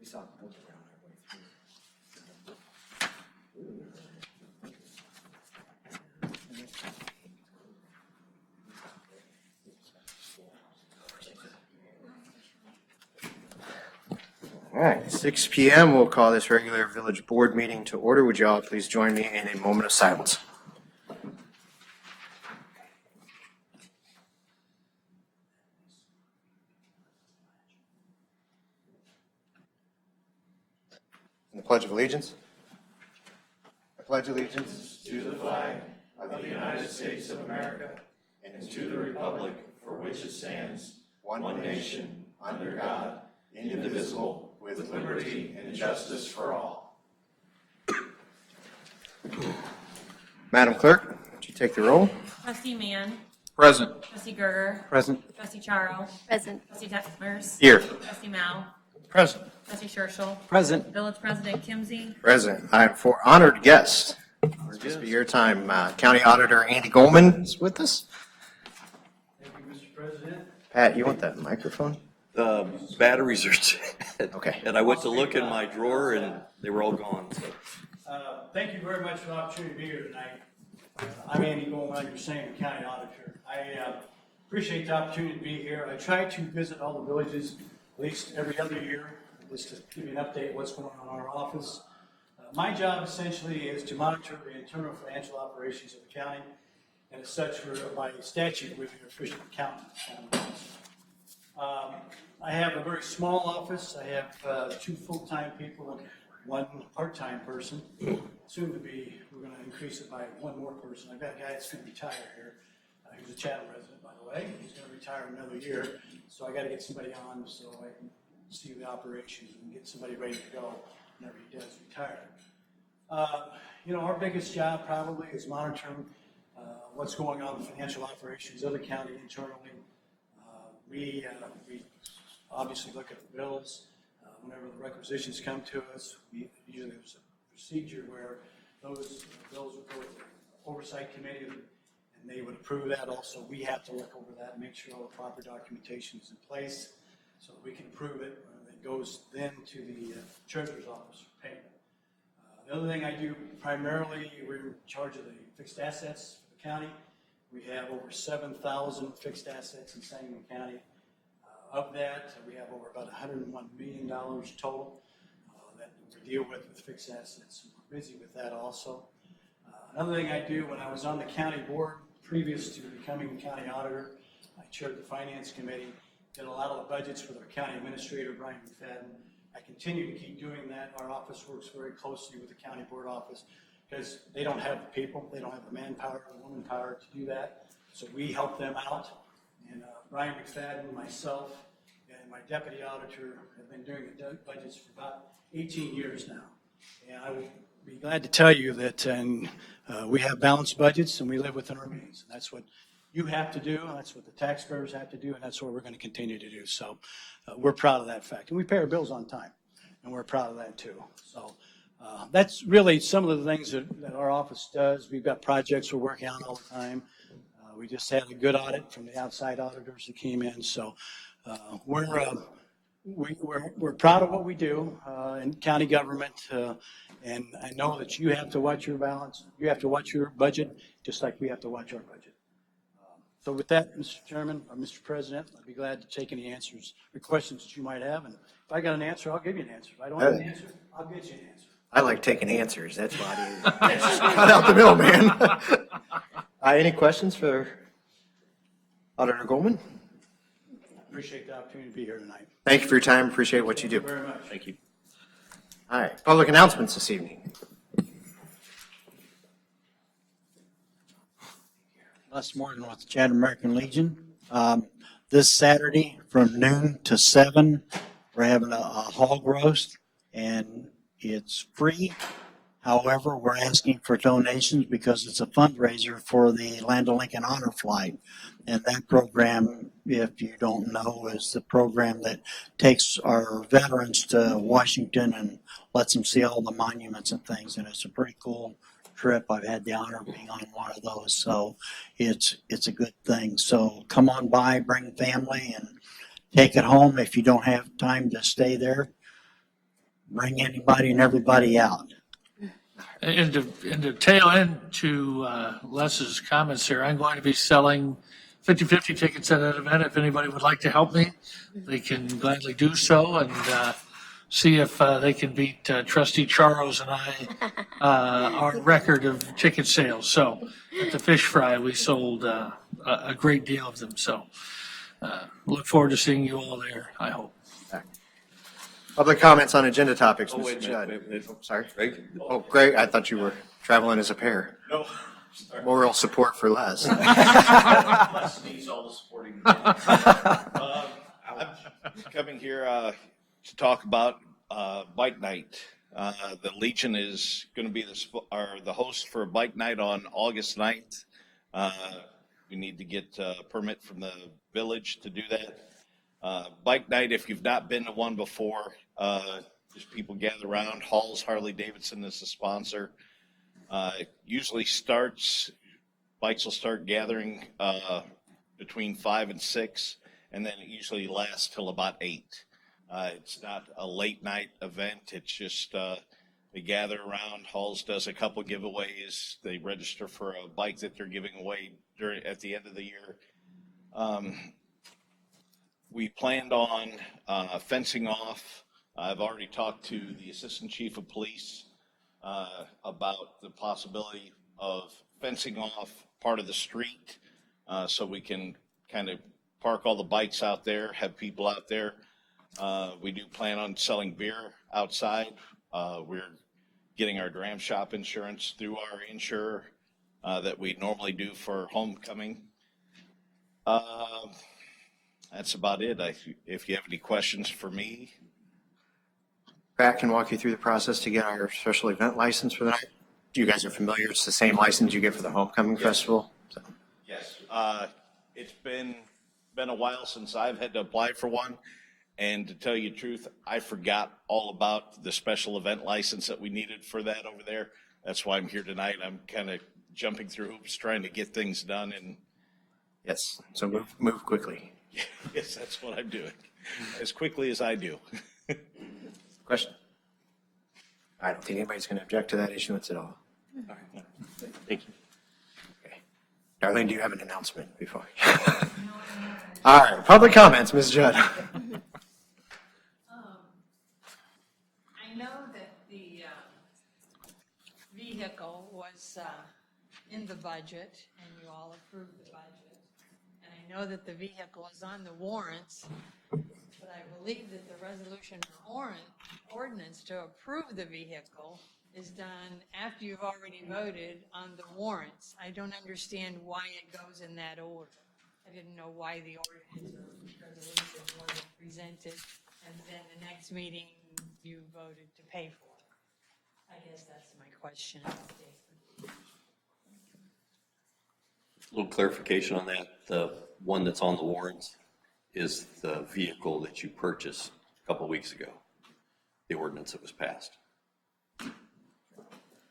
We saw the boat around our way through. All right, 6 p.m. We'll call this regular village board meeting to order. Would you all please join me in a moment of silence? The Pledge of Allegiance. I pledge allegiance to the flag of the United States of America and to the republic for which it stands, one nation, under God, indivisible, with liberty and justice for all. Madam Clerk, would you take the roll? Trustee Mann. Present. Trustee Gerger. Present. Trustee Charo. Present. Trustee Detmers. Here. Trustee Mao. Present. Trustee Churchill. Present. Village President Kimsey. Present. I'm for honored guest. It'll just be your time. County Auditor Andy Goldman is with us. Thank you, Mr. President. Pat, you want that microphone? The batteries are dead. Okay. And I went to look in my drawer and they were all gone. So. Thank you very much for the opportunity to be here tonight. I'm Andy Goldman, your same county auditor. I appreciate the opportunity to be here. I try to visit all the villages at least every other year, just to give you an update of what's going on in our office. My job essentially is to monitor the internal financial operations of the county, and as such, by statute, we're the official accountant. I have a very small office. I have 2 full-time people and 1 part-time person. Soon to be, we're going to increase it by 1 more person. I've got a guy that's going to retire here. He's a Chatham resident, by the way. He's going to retire in another year, so I got to get somebody on so I can see the operations and get somebody ready to go whenever he does retire. Our biggest job probably is monitoring what's going on in the financial operations of the county internally. We obviously look at the bills. Whenever the requisitions come to us, usually there's a procedure where those bills would go to the oversight committee and they would approve that. Also, we have to look over that and make sure all the proper documentation is in place so that we can approve it. It goes then to the treasurer's office for payment. The other thing I do primarily, we're in charge of the fixed assets for the county. We have over 7,000 fixed assets in Sangamon County. Of that, we have over about $101 million total that we deal with fixed assets. We're busy with that also. Another thing I do, when I was on the county board, previous to becoming county auditor, I chaired the finance committee, did a lot of the budgets for the county administrator, Brian McFadden. I continue to keep doing that. Our office works very closely with the county board office because they don't have the people, they don't have the manpower, the woman power to do that. So we help them out. And Brian McFadden, myself, and my deputy auditor have been doing the budgets for about 18 years now. And I will be glad to tell you that we have balanced budgets and we live within our means. And that's what you have to do, that's what the taxpayers have to do, and that's what we're going to continue to do. So we're proud of that fact. And we pay our bills on time, and we're proud of that too. So that's really some of the things that our office does. We've got projects we're working on all the time. We just had a good audit from the outside auditors that came in. So we're proud of what we do in county government. And I know that you have to watch your balance. You have to watch your budget, just like we have to watch our budget. So with that, Mr. Chairman, or Mr. President, I'd be glad to take any answers or questions that you might have. And if I got an answer, I'll give you an answer. If I don't have an answer, I'll get you an answer. I like taking answers. That's why I cut out the middle, man. Any questions for Auditor Goldman? Appreciate the opportunity to be here tonight. Thank you for your time. Appreciate what you do. Thank you very much. Thank you. All right, public announcements this evening. Les Morgan with the Chatham American Legion. This Saturday from noon to 7, we're having a hog roast, and it's free. However, we're asking for donations because it's a fundraiser for the Land of Lincoln Honor Flight. And that program, if you don't know, is the program that takes our veterans to Washington and lets them see all the monuments and things. And it's a pretty cool trip. I've had the honor of being on one of those. So it's a good thing. So come on by, bring family, and take it home. If you don't have time to stay there, bring anybody and everybody out. And to tail end to Les's comments here, I'm going to be selling 50/50 tickets at that event. If anybody would like to help me, they can gladly do so and see if they can beat Trustee Charles and I, our record of ticket sales. So at the Fish Fry, we sold a great deal of them. So look forward to seeing you all there, I hope. Public comments on agenda topics, Oh, wait Mr. a Judd. minute, wait a minute. Oh, sorry. Greg? Oh, Greg, I thought you were traveling as a pair. No. Moral support for Les. Needs all the supporting. I'm coming here to talk about bike night. The Legion is going to be the host for a bike night on August 9th. We need to get a permit from the village to do that. Bike night, if you've not been to one before, just people gather around. Hall's Harley Davidson is the sponsor. Usually bikes will start gathering between 5 and 6, and then it usually lasts till about 8. It's not a late night event. It's just they gather around. Halls does a couple giveaways. They register for a bike that they're giving away at the end of the year. We planned on fencing off. I've already talked to the Assistant Chief of Police about the possibility of fencing off part of the street so we can kind of park all the bikes out there, have people out there. We do plan on selling beer outside. We're getting our dram shop insurance through our insurer that we normally do for homecoming. That's about it. If you have any questions for me. Pat can walk you through the process to get our special event license for the night. You guys are familiar. It's the same license you get for the Homecoming Festival. So. Yes. It's been a while since I've had to apply for one. And to tell you the truth, I forgot all about the special event license that we needed for that over there. That's why I'm here tonight. I'm kind of jumping through hoops, trying to get things done. And Yes. So move quickly. yes, that's what I'm doing. As quickly as I do. Question? I don't think anybody's going to object to that issuance at all. Thank you. Okay. Darlene, do you have an announcement before? All right. Public comments, Ms. Judd. I know that the vehicle was in the budget, and you all approved the budget. And I know that the vehicle is on the warrants, but I believe that the resolution or ordinance to approve the vehicle is done after you've already voted on the warrants. I don't understand why it goes in that order. I didn't know why the ordinance or resolution wasn't presented, and then the next meeting you voted to pay for it. I guess that's my question. A little clarification on that. The one that's on the warrants is the vehicle that you purchased a couple of weeks ago, the ordinance that was passed.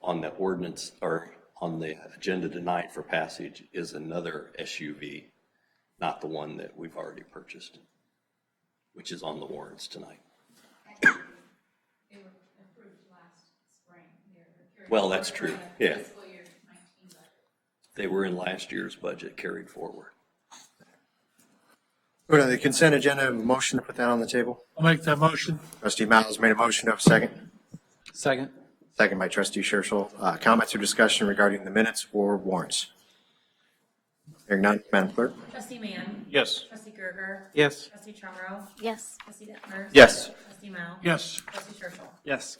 On the ordinance, or on the agenda tonight for passage, is another SUV, not the one that we've already purchased, which is on the warrants tonight. They were approved last spring. Well, that's true, yeah. Fiscal year 19 budget. They were in last year's budget carried forward. Go to the consent agenda. Motion to put that on the table. I'll make that motion. Trustee Miles made a motion to have a second. Second. Second by Trustee Scherschel. Comments or discussion regarding the minutes or warrants? Hearing none, Madam Clerk. Trustee Mann. Yes. Trustee Gerger. Yes. Trustee Charo. Yes. Trustee Detmers. Yes. Trustee Mao. Yes. Trustee Churchill. Yes.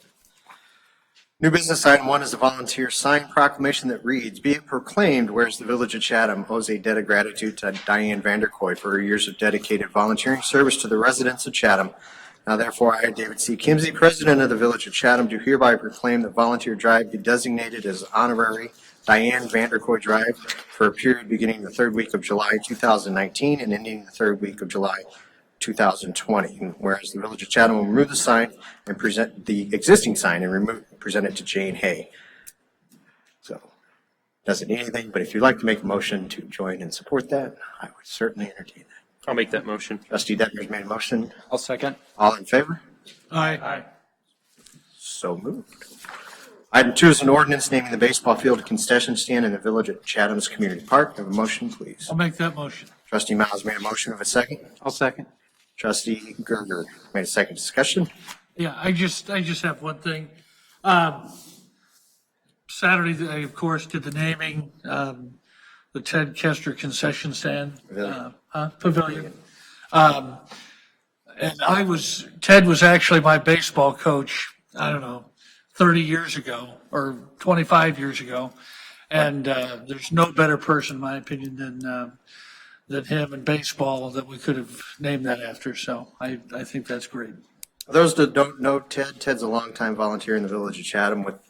New business item 1 is a volunteer sign proclamation that reads, "Be it proclaimed, whereas the Village of Chatham owes a debt of gratitude to Diane Vanderkoy for her years of dedicated volunteering service to the residents of Chatham. Now therefore, I, David C. Kimsey, President of the Village of Chatham, do hereby proclaim that Volunteer Drive be designated as honorary Diane Vanderkoy Drive for a period beginning the third week of July 2019 and ending the third week of July 2020. And whereas the Village of Chatham will remove the sign and present the existing sign and present it to Jane Hay." So, doesn't need anything, but if you'd like to make a motion to join and support that, I would certainly entertain that. I'll make that motion. Trustee Detmers made a motion. I'll second. All in favor? Aye. So moved. Item 2 is an ordinance naming the baseball field concession stand in the village at Chatham's Community Park. Have a motion, please. I'll make that motion. Trustee Miles made a motion. Of a second. I'll second. Trustee Gerger made a second. Discussion. Yeah, I just have one thing. Saturday, I, of course, did the naming, the Ted Kester concession stand, pavilion. And Ted was actually my baseball coach, I don't know, 30 years ago or 25 years ago. And there's no better person, in my opinion, than him in baseball that we could have named that after. So I think that's great. For those that don't know Ted's a longtime volunteer in the village of Chatham with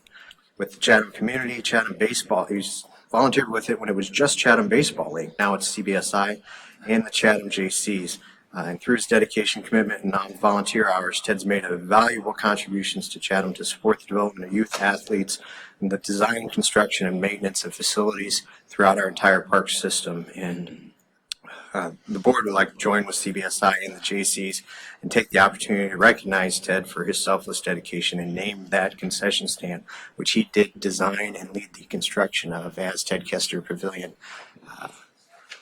the Chatham community, Chatham baseball. He's volunteered with it when it was just Chatham Baseball League. Now it's CBSI and the Chatham JCs. And through his dedication, commitment, and non-volunteer hours, Ted's made valuable contributions to Chatham to support the development of youth athletes and the design, construction, and maintenance of facilities throughout our entire park system. And the board would like to join with CBSI and the JCs and take the opportunity to recognize Ted for his selfless dedication and name that concession stand, which he did design and lead the construction of as Ted Kester Pavilion.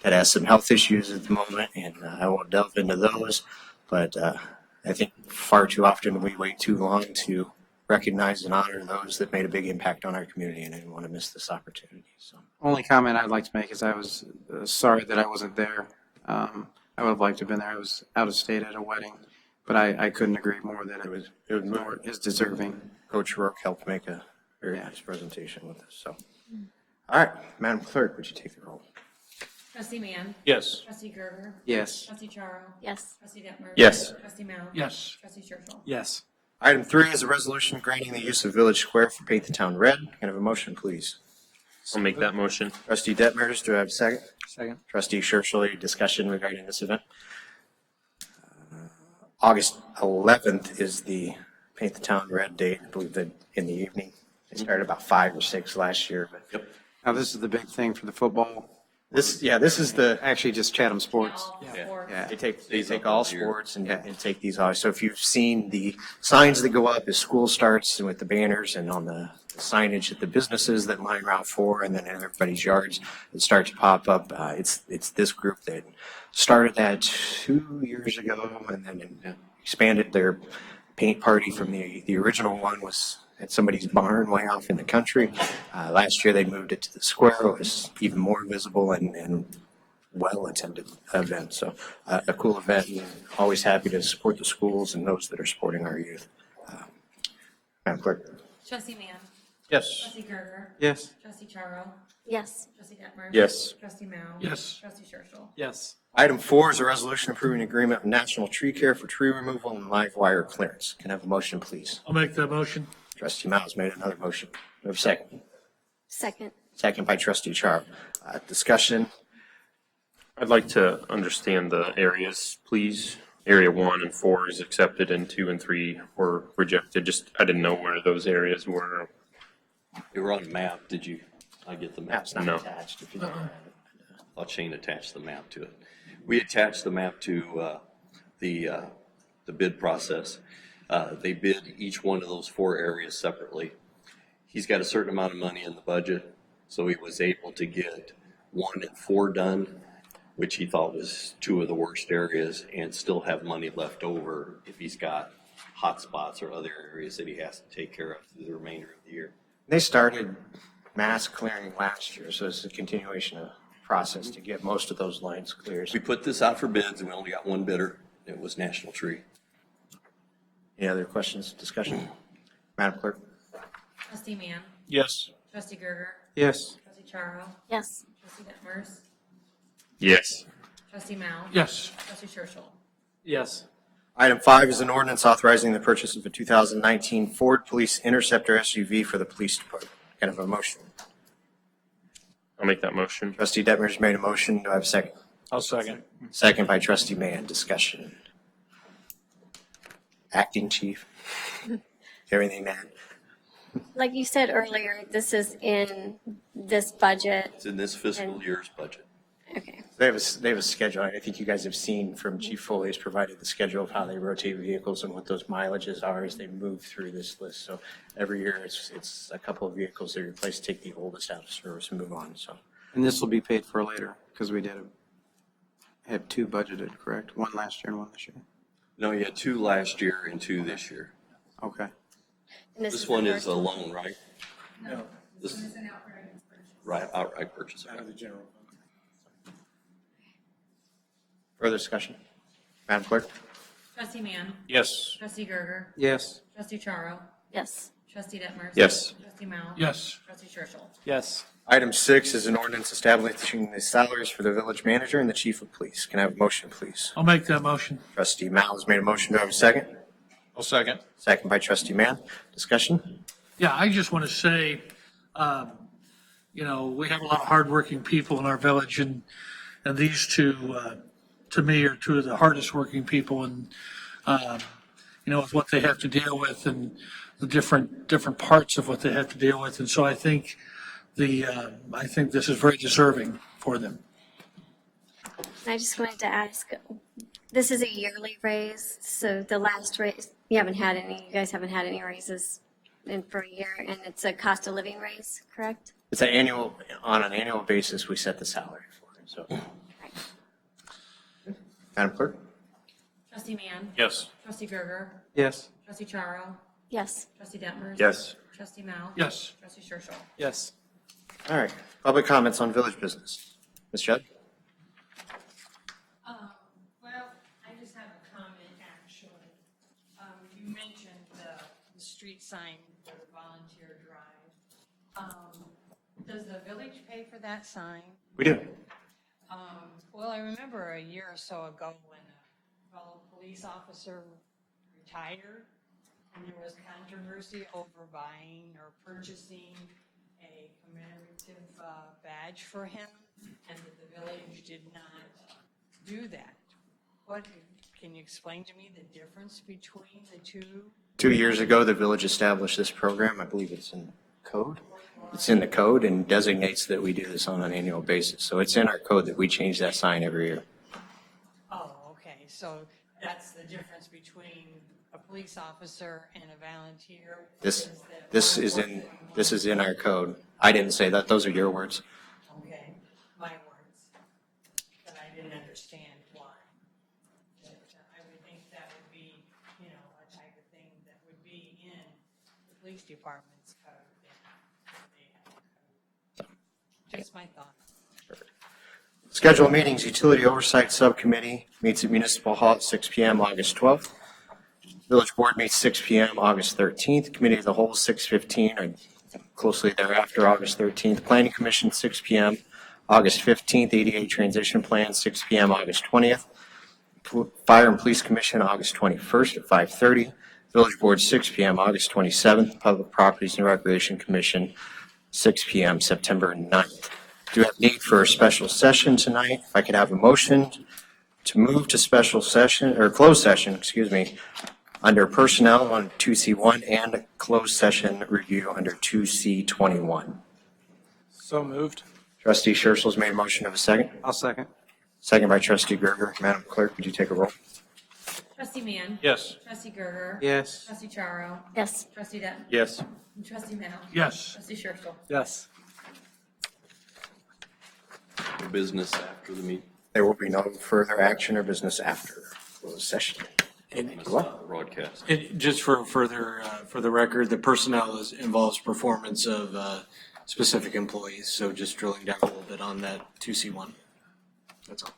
Ted has some health issues at the moment, and I won't delve into those, but I think far too often we wait too long to recognize and honor those that made a big impact on our community, and I didn't want to miss this opportunity. So. Only comment I'd like to make is I was sorry that I wasn't there. I would have liked to have been there. I was out of state at a wedding, but I couldn't agree more that it was more is deserving. Coach Rourke helped make a very nice presentation with us. So, all right, Madam Clerk, would you take the roll? Trustee Mann. Yes. Trustee Gerger. Yes. Trustee Charo. Yes. Trustee Detmer. Yes. Trustee Mao. Yes. Trustee Churchill. Yes. Item 3 is a resolution granting the use of Village Square for Paint the Town Red. Can I have a motion, please? I'll make that motion. Trustee Detmers, do I have a second? Second. Trustee Churchill, any discussion regarding this event? August 11th is the Paint the Town Red date. I believe that in the evening. They started about 5 or 6 last year. But Yep. Now this is the big thing for the football. this is the, Actually, just Chatham sports. All Yeah. sports. Yeah. they take Stays up all all year. sports and take these off. So if you've seen the signs that go up as school starts with the banners and on the signage at the businesses that line Route 4 and then in everybody's yards that start to pop up, it's this group that started that 2 years ago and then expanded their paint party from the original one was at somebody's barn way off in the country. Last year they moved it to the square. It was even more visible and well-attended event. So a cool event, and always happy to support the schools and those that are supporting our youth. Madam Clerk. Trustee Mann. Yes. Trustee Gerger. Yes. Trustee Charo. Yes. Trustee Detmer. Yes. Trustee Mao. Yes. Trustee Churchill. Yes. Item 4 is a resolution approving an agreement with National Tree Care for tree removal and live wire clearance. Can I have a motion, please? I'll make that motion. Trustee Miles made another motion. Do we have a second? Second. Second by Trustee Charo. Discussion. I'd like to understand the areas, please. Area 1 and 4 is accepted and 2 and 3 were rejected. I didn't know where those areas were. We were on a map. Did you? I get the map. Map's not No. attached. If you don't have it. I thought Shane attached the map to it. We attached the map to the bid process. They bid each one of those 4 areas separately. He's got a certain amount of money in the budget, so he was able to get 1 and 4 done, which he thought was 2 of the worst areas, and still have money left over if he's got hot spots or other areas that he has to take care of through the remainder of the year. They started mass clearing last year, so it's a continuation of process to get most of those lines cleared. We put this out for bids, and we only got 1 bidder. It was National Tree. Any other questions, discussion? Madam Clerk? Trustee Mann. Yes. Trustee Gerger. Yes. Trustee Charo. Yes. Trustee Detmers. Yes. Trustee Mao. Yes. Trustee Churchill. Yes. Item 5 is an ordinance authorizing the purchase of a 2019 Ford Police Interceptor SUV for the police department. Kind of a motion. I'll make that motion. Trustee Detmer's made a motion. Do I have a second? I'll second. Second by Trustee Mann. Discussion. Acting Chief. Everything, man. Like you said earlier, this is in this budget. It's in this fiscal year's budget. Okay. They have a schedule. I think you guys have seen from Chief Foley's provided the schedule of how they rotate vehicles and what those mileages are as they move through this list. So every year it's a couple of vehicles they replace, take the oldest out of service and move on. So And this will be paid for later, because we had 2 budgeted, correct? 1 last year and 1 this year. No, you had 2 last year and 2 this year. Okay. And This one is a loan, right? No. This This is an outright purchase. Right, outright purchase. out of the general fund. Further discussion? Madam Clerk? Trustee Mann. Yes. Trustee Gerger. Yes. Trustee Charo. Yes. Trustee Detmers. Yes. Trustee Mao. Yes. Trustee Churchill. Yes. Item 6 is an ordinance establishing the salaries for the village manager and the chief of police. Can I have a motion, please? I'll make that motion. Trustee Mao has made a motion. Do I have a second? I'll second. Second by Trustee Mann. Discussion? Yeah, I just want to say, we have a lot of hardworking people in our village, and these two, to me, are 2 of the hardest working people, and with what they have to deal with and the different parts of what they have to deal with, and so I think this is very deserving for them. I just wanted to ask, this is a yearly raise, so the last raise, you guys haven't had any raises for a year, and it's a cost of living raise, correct? It's on an annual basis, we set the salary for it. So, Madam Clerk? Trustee Mann. Yes. Trustee Gerger. Yes. Trustee Charo. Yes. Trustee Detmers. Yes. Trustee Mao. Yes. Trustee Churchill. Yes. All right. Public comments on village business. Ms. Judd? Well, I just have a comment, actually. You mentioned the street sign for the volunteer drive. Does the village pay for that sign? We do. Well, I remember a year or so ago when a fellow police officer retired, and there was controversy over buying or purchasing a commemorative badge for him, and that the village did not do that. Can you explain to me the difference between the two? 2 years ago, the village established this program. I believe it's in code. It's in the code and designates that we do this on an annual basis. So it's in our code that we change that sign every year. Oh, okay, so that's the difference between a police officer and a volunteer? This is in our code. I didn't say that. Those are your words. Okay, my words, but I didn't understand why. But I would think that would be, a type of thing that would be in the police department's code. Just my thought. Schedule meetings. Utility Oversight Subcommittee meets at Municipal Hall at 6 p.m. August 12th. Village Board meets 6 p.m. August 13th. Committee of the Whole 6:15 or closely thereafter August 13th. Planning Commission 6 p.m. August 15th. ADA Transition Plan 6 p.m. August 20th. Fire and Police Commission August 21st at 5:30. Village Board 6 p.m. August 27th. Public Properties and Recreation Commission 6 p.m. September 9th. Do have need for a special session tonight. If I could have a motion to move to special session or closed session, under personnel on 2C1 and a closed session review under 2C21. So moved. Trustee Scherzel's made a motion of a second. I'll second. Second by Trustee Gerger. Madam Clerk, would you take a roll? Trustee Mann. Yes. Trustee Gerger. Yes. Trustee Charo. Yes. Trustee Detmers. Yes. Trustee Mao. Yes. Trustee Churchill. Yes. Business after the meeting. There will be no further action or business after closed session. Broadcast. And just for the record, the personnel involves performance of specific employees. So just drilling down a little bit on that 2C1. That's all.